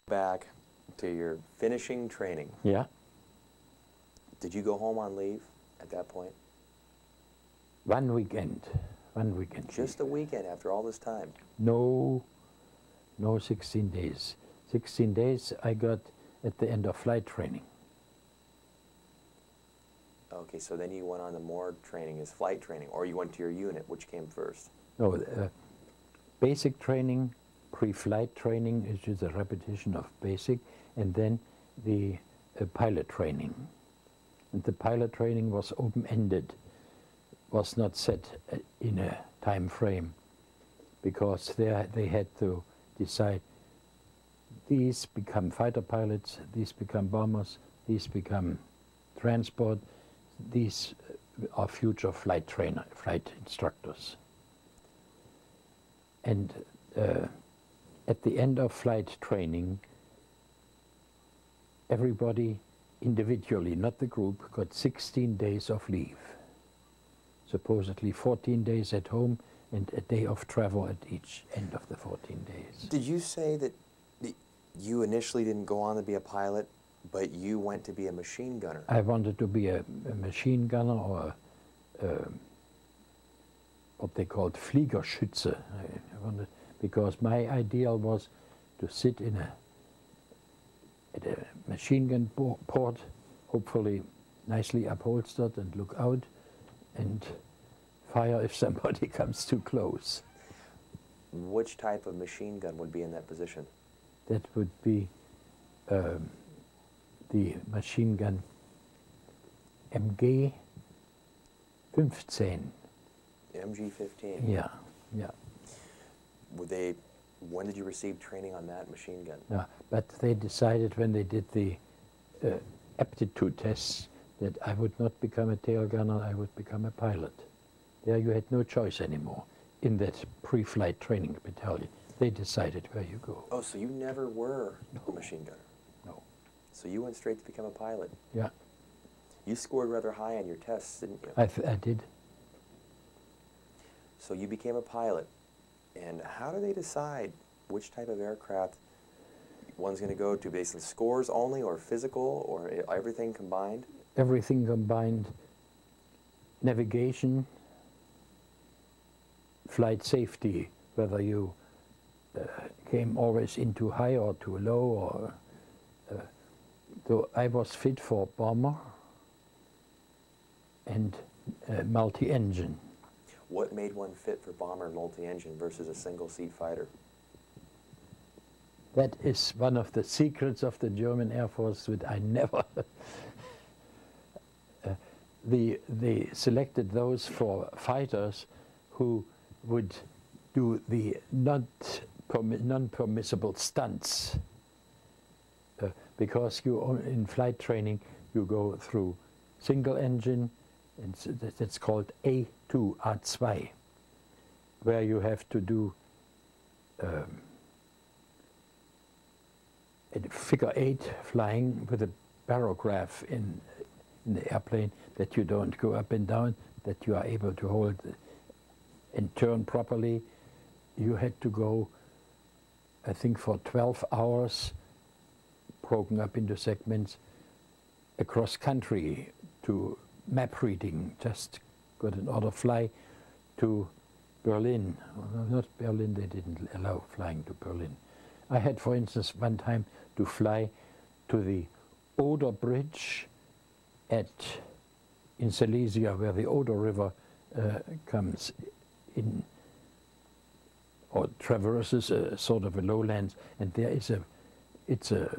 Back to your finishing training. Yeah. Did you go home on leave at that point? One weekend. Just a weekend after all this time? No 16 days. 16 days I got at the end of flight training. Okay, so then you went on to more training as flight training, or you went to your unit. Which came first? No, basic training, pre-flight training, which is a repetition of basic, and then the pilot training. And the pilot training was open-ended, was not set in a time frame, because there they had to decide, these become fighter pilots, these become bombers, these become transport, these are future flight instructors. And at the end of flight training, everybody individually, not the group, got 16 days of leave. Supposedly 14 days at home and a day of travel at each end of the 14 days. Did you say that you initially didn't go on to be a pilot, but you went to be a machine gunner? I wanted to be a machine gunner, or what they called Fliegerschütze. I wanted, because my ideal was to sit at a machine gun port, hopefully nicely upholstered, and look out and fire if somebody comes too close. Which type of machine gun would be in that position? That would be the machine gun MG 15. MG-15? Yeah, yeah. When did you receive training on that machine gun? No, but they decided when they did the aptitude tests that I would not become a tail gunner, I would become a pilot. There you had no choice anymore in that pre-flight training battalion. They decided where you go. Oh, so you never were a machine gunner? No. So you went straight to become a pilot? Yeah. You scored rather high on your tests, didn't you? I did. So you became a pilot. And how do they decide which type of aircraft one's going to go to? Based on scores only, or physical, or everything combined? Everything combined. Navigation, flight safety, whether you came always in too high or too low, or so I was fit for bomber and multi-engine. What made one fit for bomber and multi-engine versus a single-seat fighter? That is one of the secrets of the German Air Force that I never... They selected those for fighters who would do the non-permissible stunts. Because in flight training you go through single engine, and that's called A2, A2, where you have to do a figure 8 flying with a barograph in the airplane, that you don't go up and down, that you are able to hold and turn properly. You had to go, I think, for 12 hours, broken up into segments, across country to map reading. Just got an order, fly to Berlin. No, not Berlin, they didn't allow flying to Berlin. I had, for instance, one time to fly to the Oder Bridge in Silesia, where the Oder River comes in, or traverses a sort of a lowlands, and there is it's a